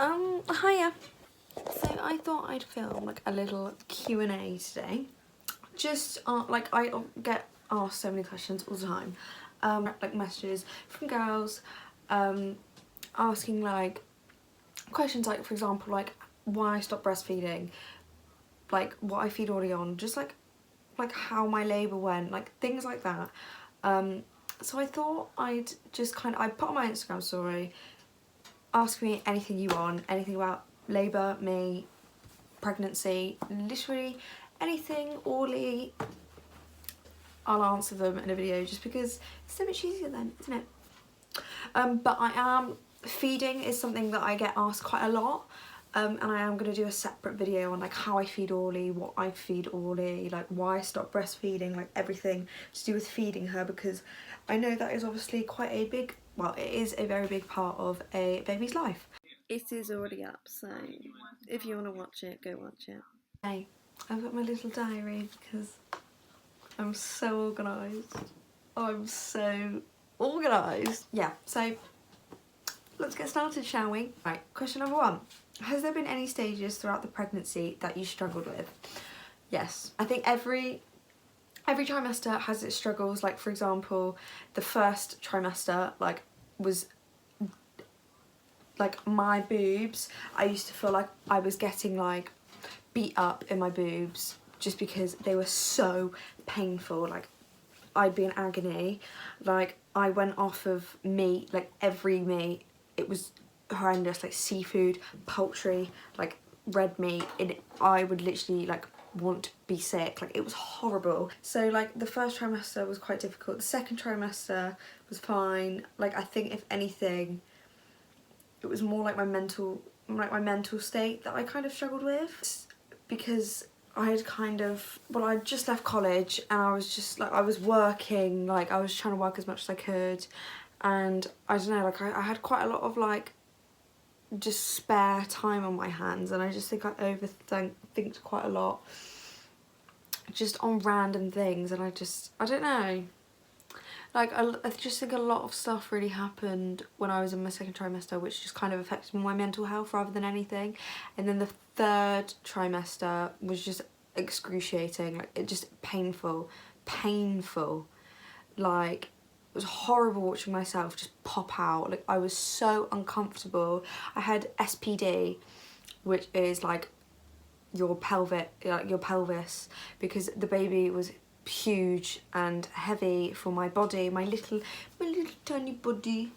Hiya. So I thought I'd film like a little Q&A today. Just like I get asked so many questions all the time. Like messages from girls asking like questions like, for example, like why I stopped breastfeeding, like what I feed Ollie on, just like how my labour went, like things like that. So I thought I'd just I put on my Instagram story, ask me anything you want, anything about labour, me, pregnancy, literally anything, Orly, I'll answer them in a video just because it's so much easier then, isn't it? But feeding is something that I get asked quite a lot, and I am going to do a separate video on like how I feed Orly, what I feed Orly, like why I stopped breastfeeding, like everything to do with feeding her, because I know that is obviously quite a big, well, it is a very big part of a baby's life. It is already up, so if you want to watch it, go watch it. Hey, I've got my little diary because I'm so organised. I'm so organised. Yeah, so let's get started, shall we? Right, question number 1. Has there been any stages throughout the pregnancy that you struggled with? Yes, I think every trimester has its struggles. Like, for example, the first trimester was like my boobs. I used to feel like I was getting like beat up in my boobs just because they were so painful. Like, I'd be in agony. Like, I went off of meat, like every meat. It was horrendous, like seafood, poultry, like red meat. I would literally like want to be sick. Like, it was horrible. So like the first trimester was quite difficult. The second trimester was fine. Like, I think if anything, it was more like my mental state that I kind of struggled with, because I had I just left college and I was just like, I was working, like I was trying to work as much as I could, and I don't know, like I had quite a lot of like just spare time on my hands, and I just think I overthink quite a lot just on random things, and I don't know. Like, I just think a lot of stuff really happened when I was in my second trimester, which just kind of affected my mental health rather than anything. And then the third trimester was just excruciating, like it just painful. Like, it was horrible watching myself just pop out. Like, I was so uncomfortable. I had SPD, which is like your pelvis, because the baby was huge and heavy for my body, my little tiny body,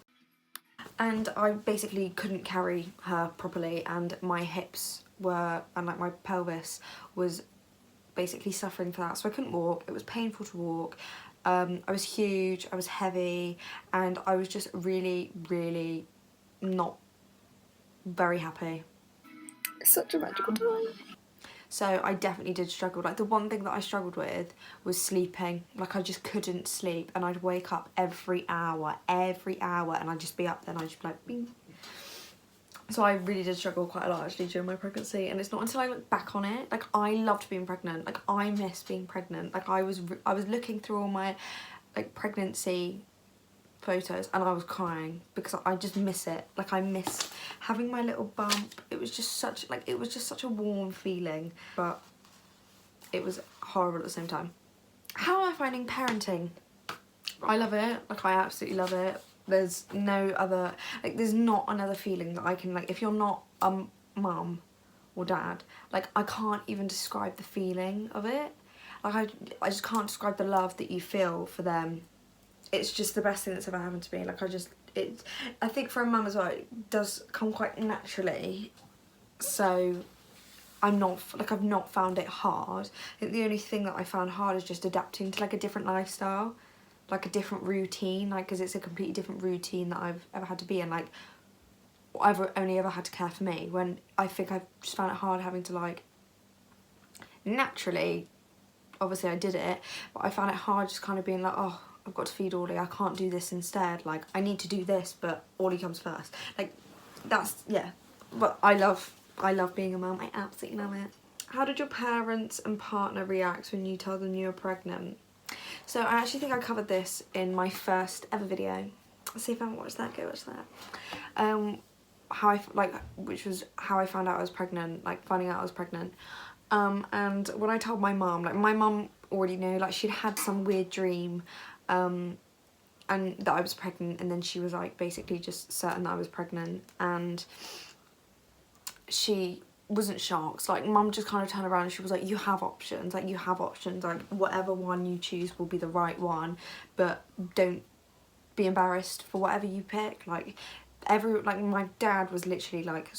and I basically couldn't carry her properly, and my hips were, and like my pelvis was basically suffering for that, so I couldn't walk. It was painful to walk. I was huge, I was heavy, and I was just really not very happy. It's such a magical time. So I definitely did struggle. Like, the one thing that I struggled with was sleeping. Like, I just couldn't sleep, and I'd wake up every hour, and I'd just be up there and I'd just be like, bing. So I really did struggle quite a lot actually during my pregnancy, and it's not until I look back on it, like, I loved being pregnant. Like, I miss being pregnant. Like, I was looking through all my like pregnancy photos and I was crying because I just miss it. Like, I miss having my little bump. It was just such a warm feeling, but it was horrible at the same time. How am I finding parenting? I love it. Like, I absolutely love it. There's no other, like, there's not another feeling that I can, like, if you're not a mum or dad, like, I can't even describe the feeling of it. Like, I just can't describe the love that you feel for them. It's just the best thing that's ever happened to me. Like, I think for a mum as well, it does come quite naturally. So I've not found it hard. I think the only thing that I found hard is just adapting to like a different lifestyle, like a different routine, like, because it's a completely different routine that I've ever had to be in. Like, I've only ever had to care for me, when I think I've just found it hard having to, like, naturally, obviously I did it, but I found it hard just kind of being like, oh, I've got to feed Ollie, I can't do this instead, like, I need to do this, but Ollie comes first. Like, that's, yeah. But I love being a mum. I absolutely love it. How did your parents and partner react when you told them you were pregnant? So I actually think I covered this in my first ever video. See if I haven't watched that, go watch that. which was how I found out I was pregnant, like finding out I was pregnant. And when I told my mum, like my mum already knew, like she'd had some weird dream, and that I was pregnant, and then she was like basically just certain that I was pregnant, and she wasn't shocked. Like mum just kind of turned around and she was like, you have options, like whatever one you choose will be the right one, but don't be embarrassed for whatever you pick. Like my dad was literally like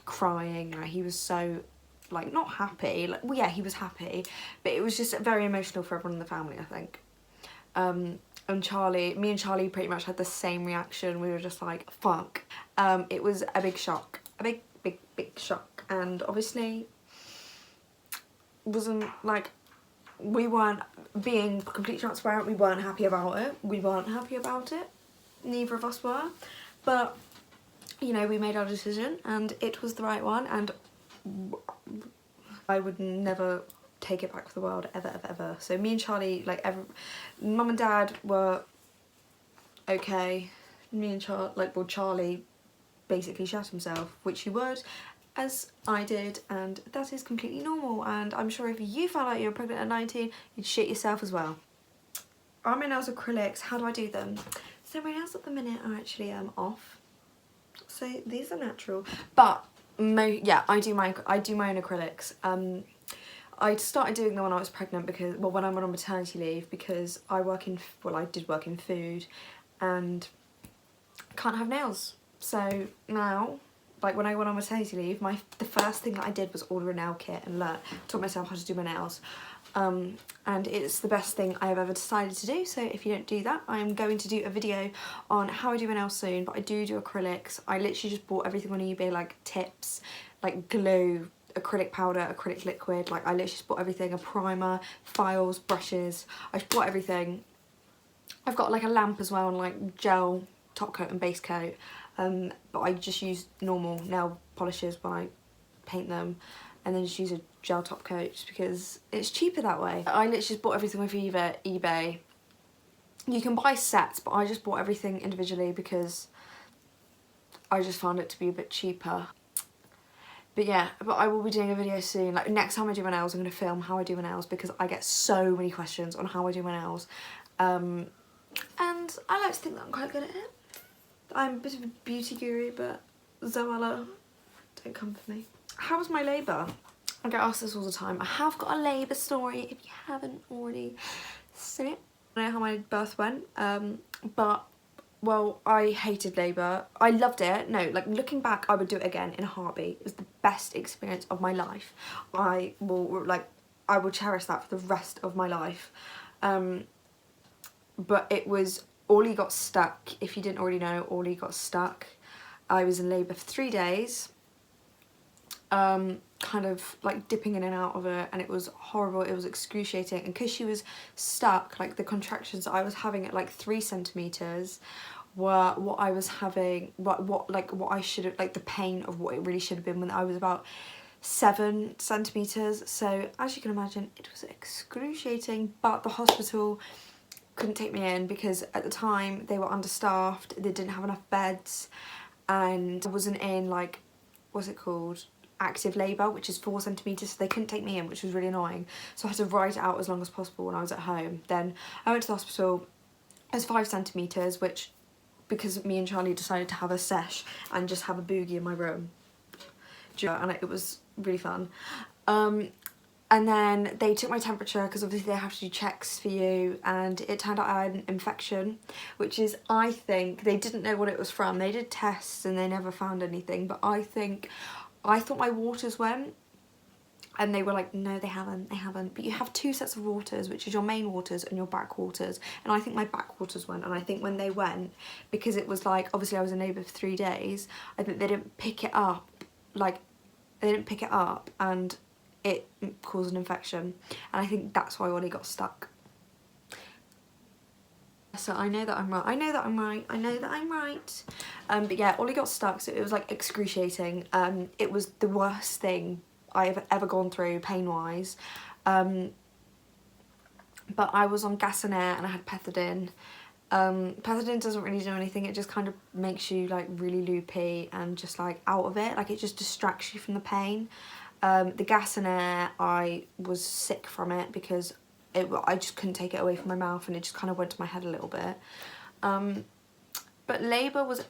crying, like he was so like not happy, like well yeah, he was happy, but it was just very emotional for everyone in the family, I think. And me and Charlie pretty much had the same reaction. We were just like, fuck. It was a big shock, a big shock, and obviously wasn't like, we weren't, being completely transparent, we weren't happy about it. Neither of us were, but you know, we made our decision and it was the right one, and I would never take it back for the world, ever. So me and Charlie, like mum and dad were okay. Me and Charlie basically shat himself, which he would, as I did, and that is completely normal, and I'm sure if you found out you were pregnant at 19, you'd shit yourself as well. Are my nails acrylics? How do I do them? So my nails at the minute are actually off, so these are natural, but yeah, I do my own acrylics. I started doing them when I was pregnant because, well, when I went on maternity leave, because I did work in food and can't have nails. So now, like when I went on maternity leave, the first thing that I did was order a nail kit and taught myself how to do my nails. And it's the best thing I have ever decided to do, so if you don't do that, I'm going to do a video on how I do my nails soon, but I do acrylics. I literally just bought everything on eBay, like tips, like glue, acrylic powder, acrylic liquid, like I literally just bought everything, a primer, files, brushes, I just bought everything. I've got like a lamp as well, and like gel top coat and base coat, but I just use normal nail polishes when I paint them, and then just use a gel top coat just because it's cheaper that way. I literally just bought everything off eBay. You can buy sets, but I just bought everything individually because I just found it to be a bit cheaper. But yeah, but I will be doing a video soon. Like next time I do my nails, I'm going to film how I do my nails because I get so many questions on how I do my nails. And I like to think that I'm quite good at it. I'm a bit of a beauty guru, but Zoella, don't come for me. How was my labour? I get asked this all the time. I have got a labour story if you haven't already seen it. I don't know how my birth went, but well, I hated labour. I loved it. No, like looking back, I would do it again in a heartbeat. It was the best experience of my life. I will cherish that for the rest of my life. But it was, Ollie got stuck. If you didn't already know, Ollie got stuck. I was in labour for 3 days. Kind of like dipping in and out of it, and it was horrible. It was excruciating, and because she was stuck, like the contractions that I was having at like 3 centimeters were what I was having, what I should have, like the pain of what it really should have been when I was about 7 centimeters. So as you can imagine, it was excruciating, but the hospital couldn't take me in because at the time they were understaffed, they didn't have enough beds, and I wasn't in like, what's it called, active labour, which is 4 centimeters, so they couldn't take me in, which was really annoying. So I had to ride it out as long as possible when I was at home. Then I went to the hospital. It was 5 centimeters, which, because me and Charlie decided to have a sesh and just have a boogie in my room, and it was really fun. And then they took my temperature because obviously they have to do checks for you, and it turned out I had an infection, which is, I think, they didn't know what it was from. They did tests and they never found anything, but I thought my waters went, and they were like, no, they haven't. But you have 2 sets of waters, which is your main waters and your back waters, and I think my back waters went, and I think when they went, because it was like, obviously I was in labour for 3 days, I think they didn't pick it up, and it caused an infection, and I think that's why Ollie got stuck. So I know that I'm right. But yeah, Ollie got stuck, so it was like excruciating. It was the worst thing I've ever gone through pain-wise. But I was on gas and air, and I had pethidine. Pethidine doesn't really do anything, it just kind of makes you like really loopy and just like out of it, like it just distracts you from the pain. The gas and air, I was sick from it because I just couldn't take it away from my mouth and it just kind of went to my head a little bit. But labour was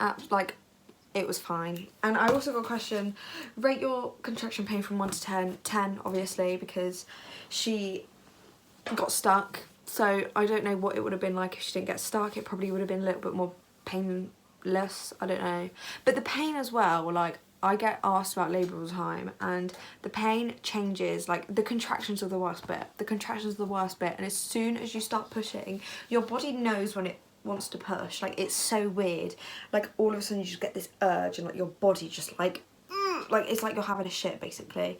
it was fine. And I also got a question, rate your contraction pain from 1 to 10. 10 obviously, because she got stuck. So I don't know what it would have been like if she didn't get stuck. It probably would have been a little bit more painless, I don't know. But the pain as well, like I get asked about labour all the time and the pain changes, like the contractions are the worst bit. The contractions are the worst bit, and as soon as you start pushing, your body knows when it wants to push. Like it's so weird, like all of a sudden you just get this urge and like your body just like it's like you're having a shit basically,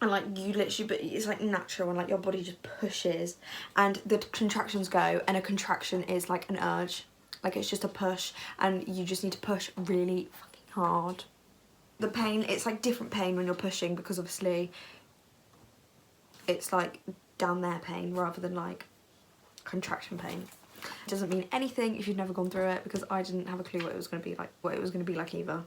and like you literally, but it's like natural and like your body just pushes and the contractions go, and a contraction is like an urge, like it's just a push and you just need to push really fucking hard. The pain, it's like different pain when you're pushing because obviously it's like down there pain rather than like contraction pain. It doesn't mean anything if you've never gone through it, because I didn't have a clue what it was going to be like, either.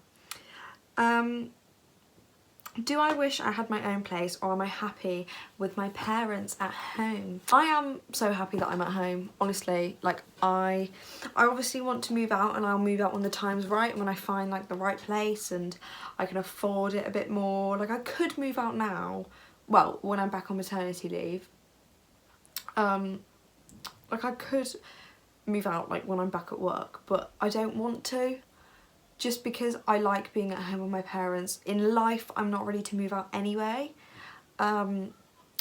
Do I wish I had my own place, or am I happy with my parents at home? I am so happy that I'm at home, honestly. Like I obviously want to move out, and I'll move out when the time's right, when I find like the right place and I can afford it a bit more. Like I could move out now, well, when I'm back on maternity leave. Like I could move out like when I'm back at work, but I don't want to, just because I like being at home with my parents. In life I'm not ready to move out anyway,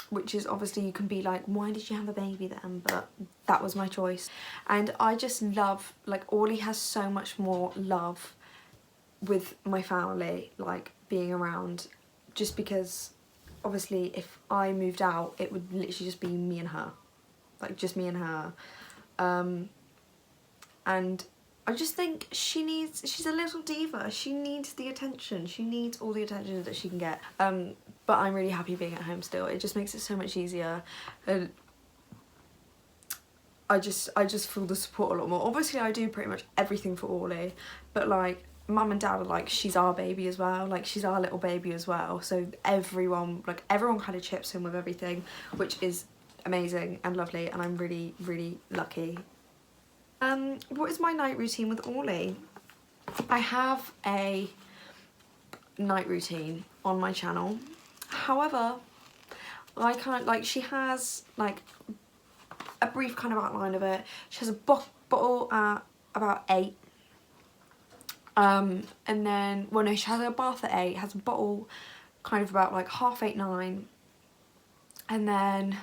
which is obviously, you can be like, why did you have a baby then? But that was my choice. And I just love, like Orly has so much more love with my family, like being around, just because obviously if I moved out it would literally just be me and her, like just me and her. And I just think she's a little diva. She needs the attention. She needs all the attention that she can get. But I'm really happy being at home still. It just makes it so much easier. And I just feel the support a lot more. Obviously I do pretty much everything for Orly, but like mum and dad are like, she's our baby as well. Like she's our little baby as well. So everyone kind of chips in with everything, which is amazing and lovely, and I'm really, really lucky. What is my night routine with Orly? I have a night routine on my channel. However, I kind of like, she has like a brief kind of outline of it. She has a bottle at about 8. And then, well no, she has a bath at 8, has a bottle kind of about like 7:30, 8, 9. And then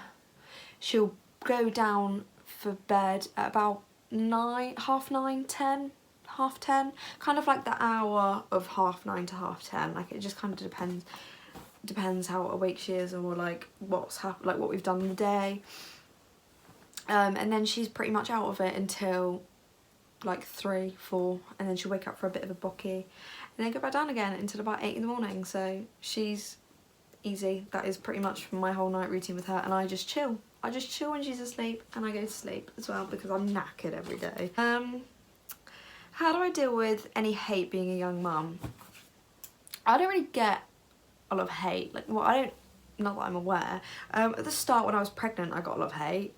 she'll go down for bed at about 9, 9:30, 10, 10:30, kind of like the hour of 9:30 to 10:30. Like it just kind of depends how awake she is, or like what's happened, like what we've done in the day. And then she's pretty much out of it until like 3, 4, and then she'll wake up for a bit of a bocce and then go back down again until about 8 in the morning. So she's easy. That is pretty much my whole night routine with her, and I just chill. I just chill when she's asleep, and I go to sleep as well because I'm knackered every day. How do I deal with any hate being a young mum? I don't really get a lot of hate. Like, well, I don't, not that I'm aware. At the start when I was pregnant I got a lot of hate.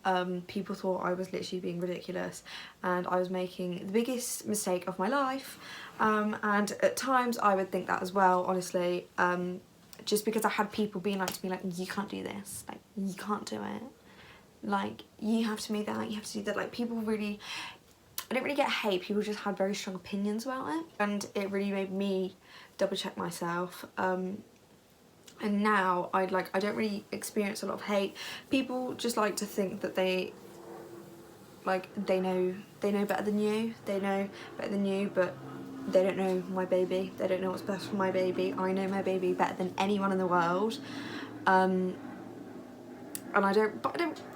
People thought I was literally being ridiculous and I was making the biggest mistake of my life. And at times I would think that as well, honestly. Just because I had people being like to me, like, you can't do this, like, you can't do it. Like, you have to make that, you have to do that. Like, people really, I didn't really get hate, people just had very strong opinions about it. And it really made me double check myself. And now I don't really experience a lot of hate. People just like to think that they know better than you. They know better than you, but they don't know my baby. They don't know what's best for my baby. I know my baby better than anyone in the world. And I don't,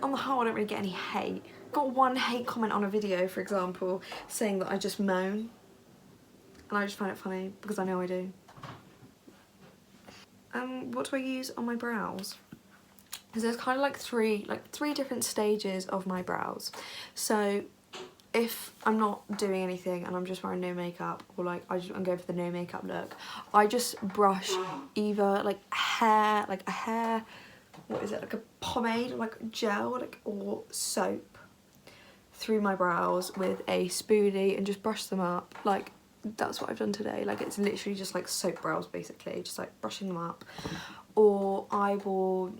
on the whole, I don't really get any hate. Got one hate comment on a video, for example, saying that I just moan. And I just find it funny, because I know I do. What do I use on my brows? Because there's kind of like three different stages of my brows. So if I'm not doing anything and I'm just wearing no makeup, or like I'm going for the no makeup look, I just brush either like a hair, what is it, like a pomade, like gel, like, or soap through my brows with a spoolie and just brush them up. Like, that's what I've done today. Like, it's literally just like soap brows basically, just like brushing them up. Or I will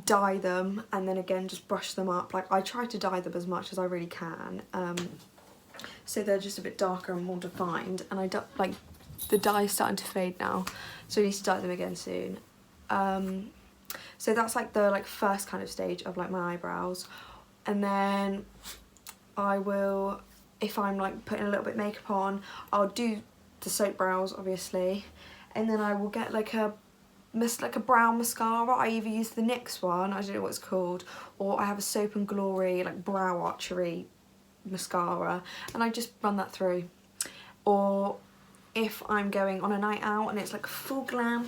dye them and then again just brush them up. Like, I try to dye them as much as I really can, so they're just a bit darker and more defined, and like the dye is starting to fade now, so I need to dye them again soon. So that's like the first kind of stage of like my eyebrows, and then I will, if I'm like putting a little bit of makeup on, I'll do the soap brows obviously, and then I will get like a brown mascara. I either use the NYX one, I don't know what it's called, or I have a Soap and Glory like brow archery mascara, and I just run that through. Or if I'm going on a night out and it's like full blown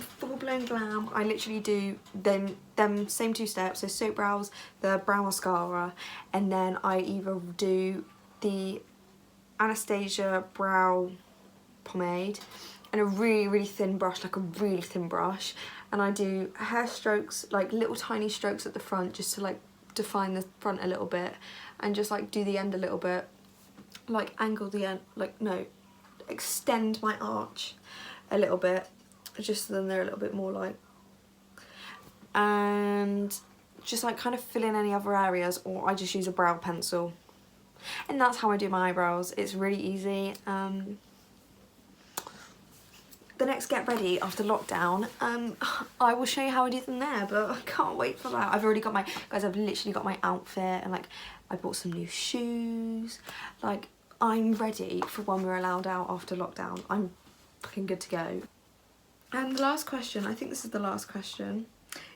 glam, I literally do them same 2 steps, so soap brows, the brow mascara, and then I either do the Anastasia brow pomade and a really thin brush, like a really thin brush, and I do hair strokes, like little tiny strokes at the front just to like define the front a little bit, and just like do the end a little bit, like angle the end, like no, extend my arch a little bit, just so then they're a little bit more like, and just like kind of fill in any other areas, or I just use a brow pencil, and that's how I do my eyebrows. It's really easy. The next get ready after lockdown, I will show you how I do them there, but I can't wait for that. I've already got my, guys, I've literally got my outfit, and like I bought some new shoes. Like, I'm ready for when we're allowed out after lockdown. I'm fucking good to go. And the last question, I think this is the last question.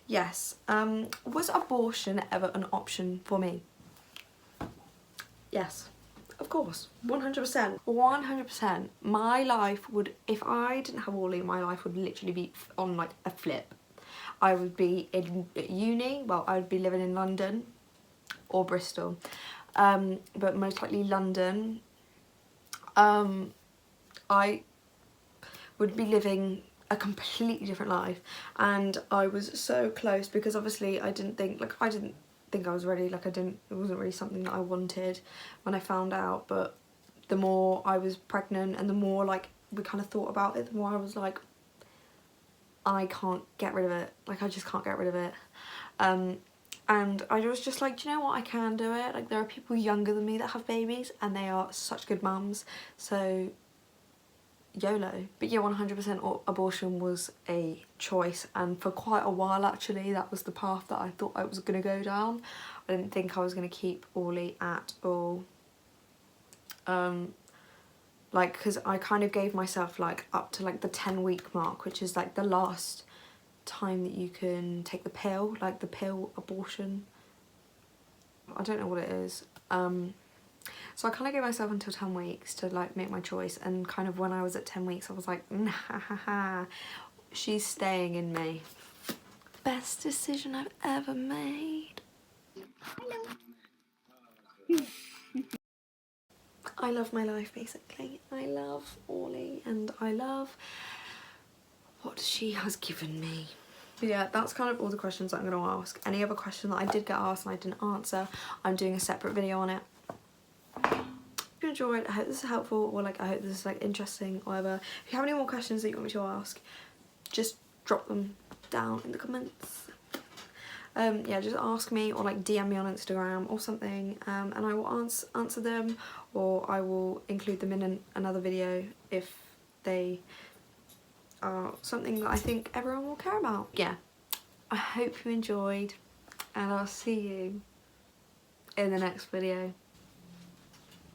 Yes, was abortion ever an option for me? Yes. Of course, 100%. 100%. My life would, if I didn't have Wally, my life would literally be on like a flip. I would be in uni, well, I would be living in London or Bristol, but most likely London. I would be living a completely different life, and I was so close, because obviously I didn't think I was ready, like it wasn't really something that I wanted when I found out, but the more I was pregnant and the more like we kind of thought about it, the more I was like, I can't get rid of it, like I just can't get rid of it. And I was just like, do you know what, I can do it. Like, there are people younger than me that have babies and they are such good mums, so YOLO. But yeah, 100% abortion was a choice, and for quite a while actually that was the path that I thought I was going to go down. I didn't think I was going to keep Orly at all. Like, because I kind of gave myself like up to like the 10-week mark, which is like the last time that you can take the pill, like the pill abortion. I don't know what it is. So I kind of gave myself until 10 weeks to like make my choice, and kind of when I was at 10 weeks I was like, nah, she's staying in me. Best decision I've ever made. Hello. I love my life basically. I love Orly and I love what she has given me. But yeah, that's kind of all the questions that I'm going to ask. Any other question that I did get asked and I didn't answer, I'm doing a separate video on it. If you enjoyed, I hope this is helpful, or like I hope this is like interesting, or whatever. If you have any more questions that you want me to ask, just drop them down in the comments. Yeah, just ask me, or like DM me on Instagram or something, and I will answer them, or I will include them in another video if they are something that I think everyone will care about. Yeah, I hope you enjoyed, and I'll see you in the next video.